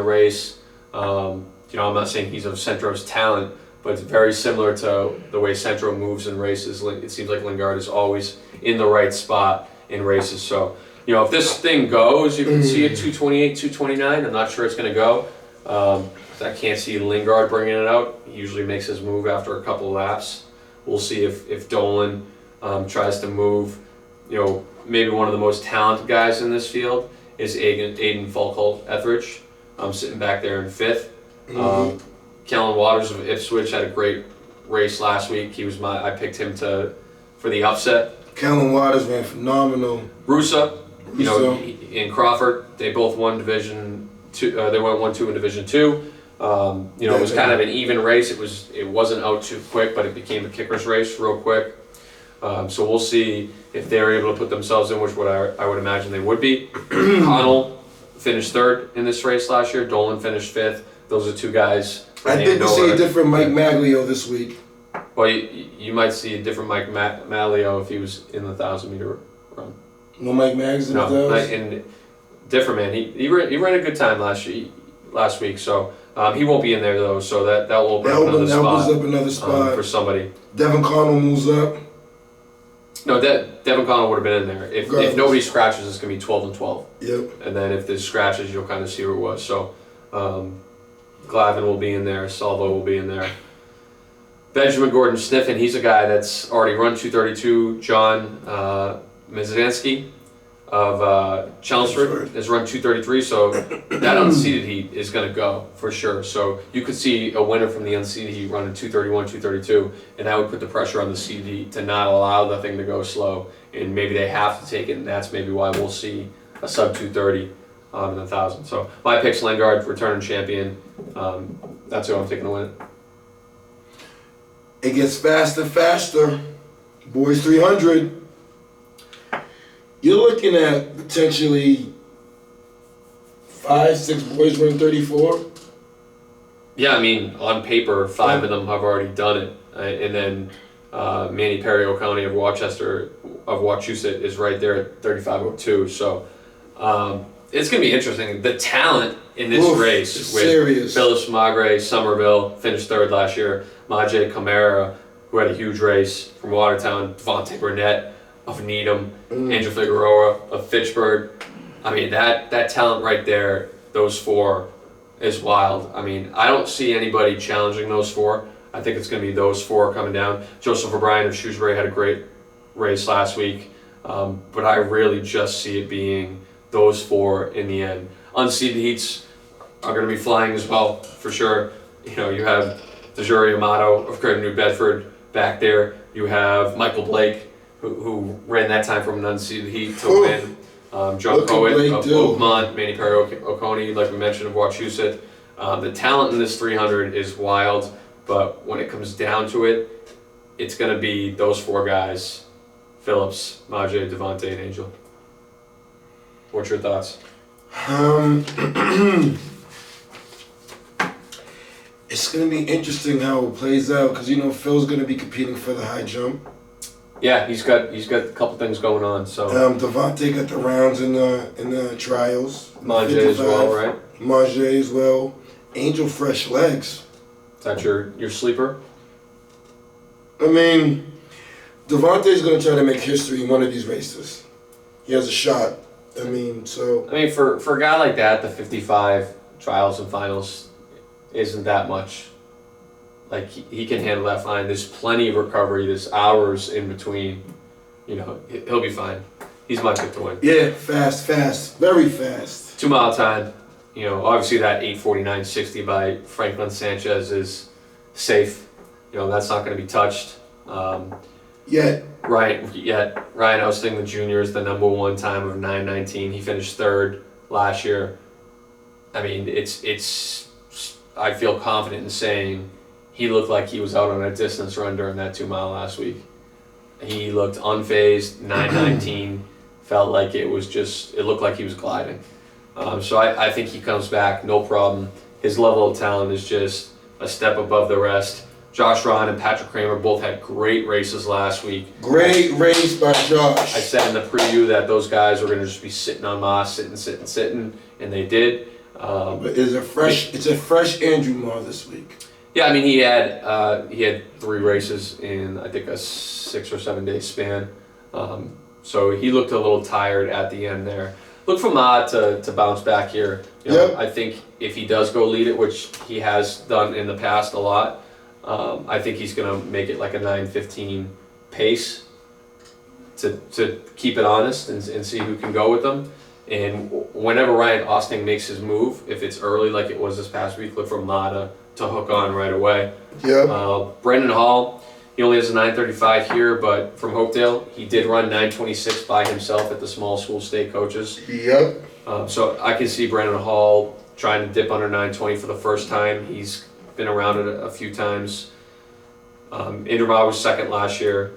race. I'm not saying he's of Centro's talent, but it's very similar to the way Centro moves in races. It seems like Lingard is always in the right spot in races. So, if this thing goes, you can see it 228, 229. I'm not sure it's going to go. I can't see Lingard bringing it out. He usually makes his move after a couple of laps. We'll see if Dolan tries to move. Maybe one of the most talented guys in this field is Aiden Falkholt Etheridge. Sitting back there in 5th. Kellen Waters of Ipswich had a great race last week. I picked him for the upset. Kellen Waters ran phenomenal. Rusa, in Crawford, they both won Division 2. They went 1-2 in Division 2. It was kind of an even race. It wasn't out too quick, but it became a kicker's race real quick. So we'll see if they're able to put themselves in, which I would imagine they would be. Connell finished 3rd in this race last year. Dolan finished 5th. Those are two guys. I think we'll see a different Mike Maglio this week. Well, you might see a different Mike Maglio if he was in the 1,000-meter run. No Mike Mags in the 1,000? Different man. He ran a good time last week, so he won't be in there though. So that will open up another spot for somebody. Devin Connell moves up. No, Devin Connell would have been in there. If nobody scratches, it's gonna be 12 and 12. Yep. And then if there's scratches, you'll kind of see who it was. So Glavin will be in there. Salvo will be in there. Benjamin Gordon Sniffen, he's a guy that's already run 232. John Mizanski of Chelmsford has run 233, so that unseeded heat is going to go for sure. So you could see a winner from the unseeded heat running 231, 232, and that would put the pressure on the seeded heat to not allow the thing to go slow. And maybe they have to take it, and that's maybe why we'll see a sub 230 in the 1,000. So my pick's Lingard, returning champion. That's who I'm taking to win it. It gets faster, faster. Boys 300. You're looking at potentially 5, 6 boys running 34. Yeah, I mean, on paper, 5 of them have already done it. And then Manny Perry O'Coney of Wachusett is right there at 35.02. So it's going to be interesting. The talent in this race with serious. Phyllis Magre, Somerville, finished 3rd last year. Majay Camara, who had a huge race from Watertown. Devontae Burnett of Needham. Angel Figueroa of Fitchburg. I mean, that talent right there, those 4, is wild. I mean, I don't see anybody challenging those 4. I think it's going to be those 4 coming down. Joseph O'Brien of Shrewsbury had a great race last week, but I really just see it being those 4 in the end. Unseeded heats are going to be flying as well, for sure. You have DeJury Amato of Greater New Bedford back there. You have Michael Blake, who ran that time from an unseeded heat to win. John Poet of Oakmont, Manny Perry O'Coney, like we mentioned, of Wachusett. The talent in this 300 is wild, but when it comes down to it, it's going to be those 4 guys: Phillips, Majay, Devontae, and Angel. What's your thoughts? It's going to be interesting how it plays out because Phil's going to be competing for the high jump. Yeah, he's got a couple things going on. So Devontae got the rounds in the trials. Majay as well, right? Majay as well. Angel fresh legs. Is that your sleeper? I mean, Devontae's going to try to make history in one of these races. He has a shot. For a guy like that, the 55 trials and finals isn't that much. Like, he can handle that fine. There's plenty of recovery. There's hours in between. He'll be fine. He's my pick to win. Yeah, fast, very fast. 2 mile time. Obviously that 8:49.60 by Franklin Sanchez is safe. That's not going to be touched. Yet. Ryan Ousting, the junior, is the number 1 time of 9:19. He finished 3rd last year. I mean, I feel confident in saying he looked like he was out on a distance run during that 2 mile last week. He looked unfazed, 9:19, felt like it looked like he was gliding. So I think he comes back, no problem. His level of talent is just a step above the rest. Josh Rahn and Patrick Kramer both had great races last week. Great race by Josh. I said in the preview that those guys were going to just be sitting on Moss, sitting, and they did. But it's a fresh Andrew Marr this week. Yeah, I mean he had 3 races in I think a 6 or 7 day span, so he looked a little tired at the end there. Look for Ma to bounce back here. You know, Yep. I think if he does go lead it, which he has done in the past a lot, I think he's gonna make it like a 9:15 pace to keep it honest and see who can go with them. And whenever Ryan Austin makes his move, if it's early like it was this past week, look for Ma to hook on right away. Yep. Brendan Hall, he only has a 9:35 here, but from Hopedale, he did run 9:26 by himself at the small school state coaches. Yep. So I can see Brendan Hall trying to dip under 9:20 for the first time. He's been around it a few times. Indermatt was second last year,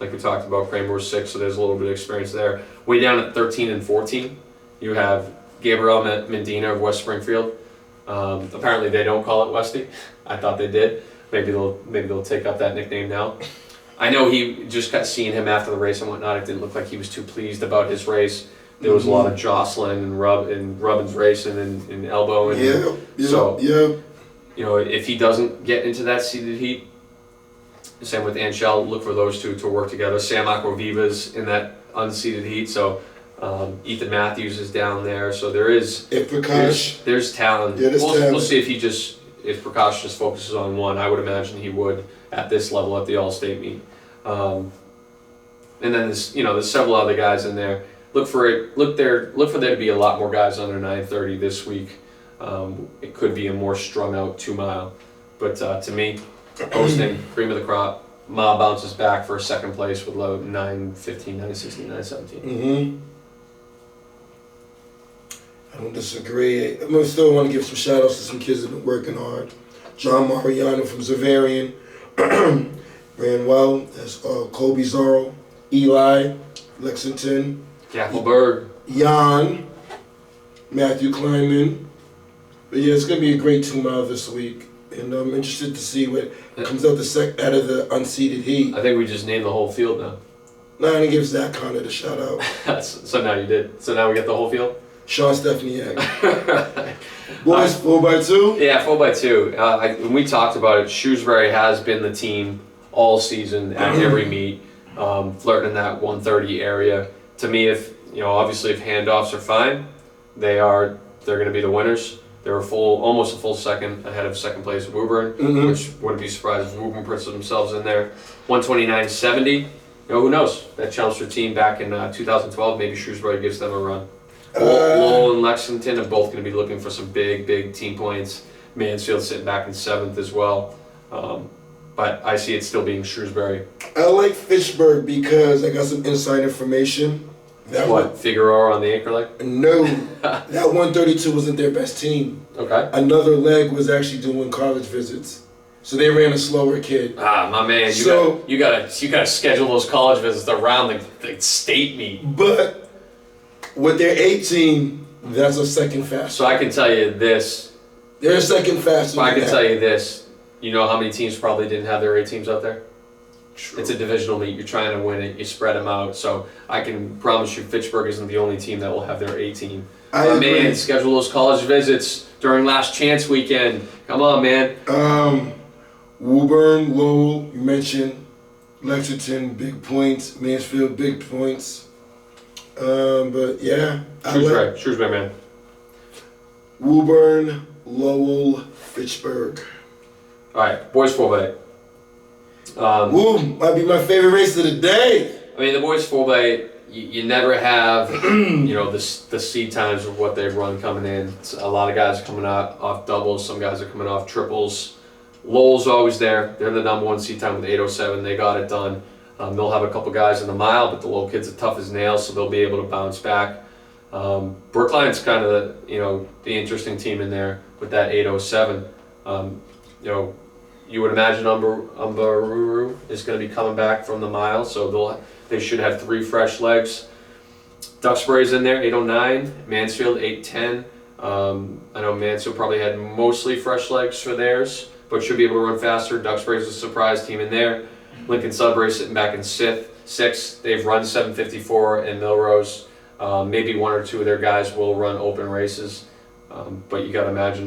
like we talked about. Kramer was 6th, so there's a little bit of experience there. Way down at 13 and 14, you have Gabriel Medina of West Springfield. Apparently they don't call it Westy. I thought they did. Maybe they'll take up that nickname now. I know he just got seeing him after the race and whatnot. It didn't look like he was too pleased about his race. There was a lot of jostling and Rubbin's racing and elbowing. So you know, if he doesn't get into that seeded heat, same with Anshel, look for those two to work together. Sam Aquaviva's in that unseeded heat, so Ethan Matthews is down there. So there's talent. Yeah, We'll see if Prakash just focuses on one. I would imagine he would at this level at the All-State meet. And then there's several other guys in there. Look for there to be a lot more guys under 9:30 this week. It could be a more strung out 2 mile, but to me, posting cream of the crop. Ma bounces back for a second place with low 9:15, 9:16, 9:17. I don't disagree. I still want to give some shout outs to some kids that have been working hard. John Mariano from Zavarian ran well. That's Kobe Zorro, Eli, Lexington, Gaffelberg, Jan, Matthew Kleinman. But yeah, it's going to be a great 2 mile this week. And I'm interested to see what comes out out of the unseeded heat. I think we just named the whole field now. No, and it gives Zach Connor the shout out. So now you did. So now we get the whole field? Sean Stepaniak. Boys, 4x2? Yeah, 4x2. When we talked about it, Shrewsbury has been the team all season at every meet, flirting in that 130 area. To me, obviously if handoffs are fine, they're going to be the winners. They're almost a full second ahead of second place Woburn, which wouldn't be surprised if Woburn puts themselves in there. 129.70. Who knows? That Chelmsford team back in 2012, maybe Shrewsbury gives them a run. Lowell and Lexington are both going to be looking for some big team points. Mansfield sitting back in 7th as well. But I see it still being Shrewsbury. I like Fitchburg because I got some inside information. Figueroa on the anchor leg? No, that 132 wasn't their best team. Okay. Another leg was actually doing college visits, so they ran a slower kid. My man, you gotta schedule those college visits around the state meet. But with their 18, that's a second faster. So I can tell you this. They're a second faster. I can tell you this. You know how many teams probably didn't have their A teams out there? True. It's a divisional meet. You're trying to win it. You spread them out. So I can promise you Fitchburg isn't the only team that will have their A team. Man, schedule those college visits during last chance weekend. Come on, man. Woburn, Lowell, you mentioned. Lexington, big points. Mansfield, big points. But yeah. Shrewsbury, man. Woburn, Lowell, Fitchburg. All right, boys 4x8. Might be my favorite race of the day. I mean, the boys 4x8, you never have, the seed times of what they've run coming in. A lot of guys are coming out off doubles. Some guys are coming off triples. Lowell's always there. They're the number 1 seed time with 8:07. They got it done. They'll have a couple guys in the mile, but the Lowell kids are tough as nails, so they'll be able to bounce back. Brookline's kind of the interesting team in there with that 8:07. You would imagine Umbaruru is going to be coming back from the mile, so they should have 3 fresh legs. Duxbury's in there, 8:09. Mansfield, 8:10. I know Mansfield probably had mostly fresh legs for theirs, but should be able to run faster. Duxbury's a surprise team in there. Lincoln Sudbury sitting back in 6th. They've run 7:54 in Milrose. Maybe 1 or 2 of their guys will run open races. But you got to imagine